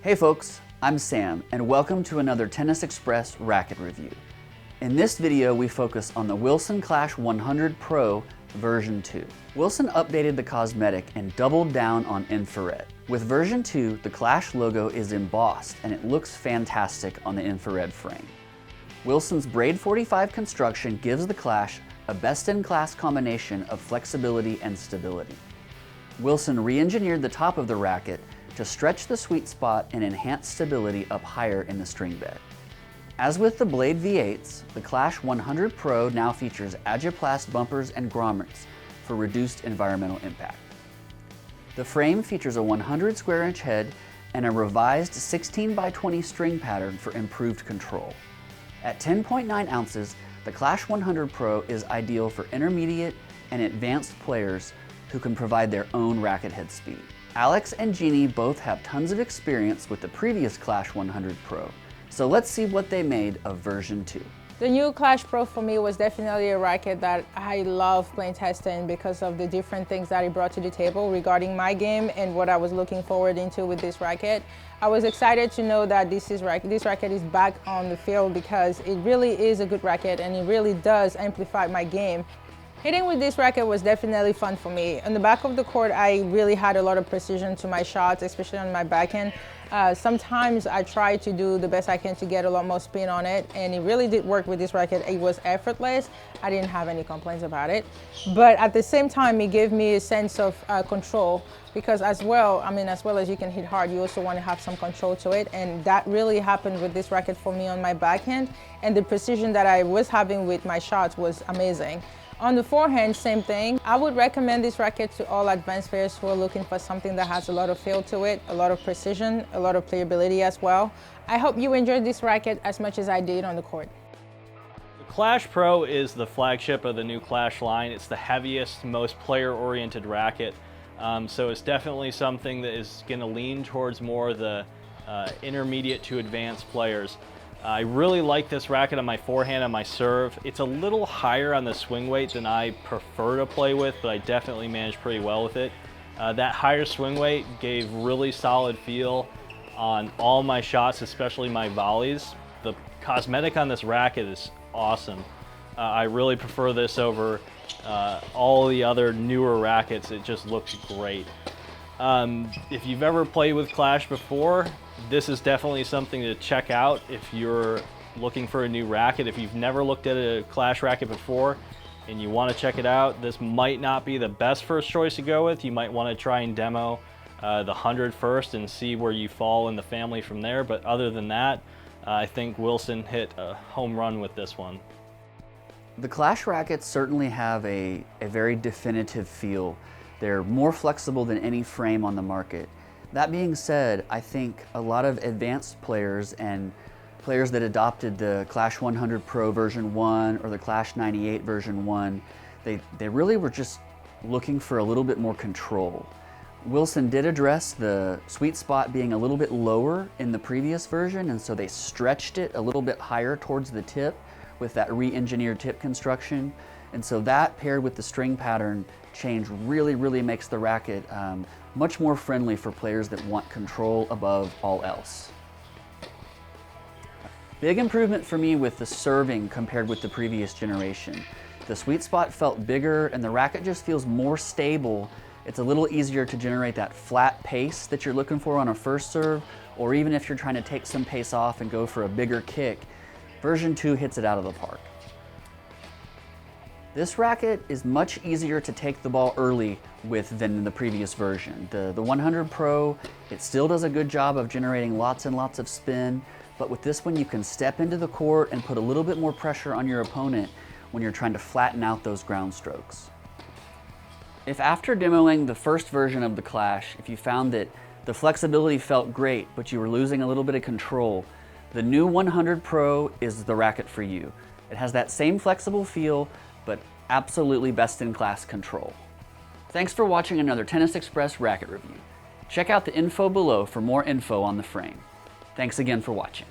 Hey folks, I'm Sam, and welcome to another Tennis Express racket review. In this video, we focus on the Wilson Clash 100 Pro version 2. Wilson updated the cosmetic and doubled down on infrared. With version 2, the Clash logo is embossed and it looks fantastic on the infrared frame. Wilson's Braid 45 construction gives the Clash a best-in-class combination of flexibility and stability. Wilson re-engineered the top of the racket to stretch the sweet spot and enhance stability up higher in the string bed. As with the Blade V8s, the Clash 100 Pro now features Agiplast bumpers and grommets for reduced environmental impact. The frame features a 100 square inch head and a revised 16 by 20 string pattern for improved control. At 10.9 ounces, the Clash 100 Pro is ideal for intermediate and advanced players who can provide their own racket head speed. Alex and Jeannie both have tons of experience with the previous Clash 100 Pro, so let's see what they made of version 2. The new Clash Pro for me was definitely a racket that I love playing testing because of the different things that it brought to the table regarding my game and what I was looking forward into with this racket. I was excited to know that this racket is back on the field because it really is a good racket and it really does amplify my game. Hitting with this racket was definitely fun for me. On the back of the court, I really had a lot of precision to my shots, especially on my backhand. Sometimes I try to do the best I can to get a lot more spin on it, and it really did work with this racket. It was effortless. I didn't have any complaints about it. But at the same time, it gave me a sense of control because as well as you can hit hard, you also want to have some control to it, and that really happened with this racket for me on my backhand, and the precision that I was having with my shots was amazing. On the forehand, same thing. I would recommend this racket to all advanced players who are looking for something that has a lot of feel to it, a lot of precision, a lot of playability as well. I hope you enjoyed this racket as much as I did on the court. The Clash Pro is the flagship of the new Clash line. It's the heaviest, most player-oriented racket. So it's definitely something that is going to lean towards more the intermediate to advanced players. I really like this racket on my forehand and my serve. It's a little higher on the swing weight than I prefer to play with, but I definitely managed pretty well with it. That higher swing weight gave really solid feel on all my shots, especially my volleys. The cosmetic on this racket is awesome. I really prefer this over all the other newer rackets. It just looks great. If you've ever played with Clash before, this is definitely something to check out if you're looking for a new racket. If you've never looked at a Clash racket before and you want to check it out, this might not be the best first choice to go with. You might want to try and demo the 100 first and see where you fall in the family from there. But other than that, I think Wilson hit a home run with this one. The Clash rackets certainly have a very definitive feel. They're more flexible than any frame on the market. That being said, I think a lot of advanced players and players that adopted the Clash 100 Pro version 1 or the Clash 98 version 1, they really were just looking for a little bit more control. Wilson did address the sweet spot being a little bit lower in the previous version, and so they stretched it a little bit higher towards the tip with that re-engineered tip construction. And so that paired with the string pattern change really makes the racket much more friendly for players that want control above all else. Big improvement for me with the serving compared with the previous generation. The sweet spot felt bigger and the racket just feels more stable. It's a little easier to generate that flat pace that you're looking for on a first serve, or even if you're trying to take some pace off and go for a bigger kick, version 2 hits it out of the park. This racket is much easier to take the ball early with than the previous version. The 100 Pro, it still does a good job of generating lots and lots of spin, but with this one you can step into the court and put a little bit more pressure on your opponent when you're trying to flatten out those ground strokes. If after demoing the first version of the Clash, if you found that the flexibility felt great, but you were losing a little bit of control, the new 100 Pro is the racket for you. It has that same flexible feel, but absolutely best-in-class control. Thanks for watching another Tennis Express racket review. Check out the info below for more info on the frame. Thanks again for watching.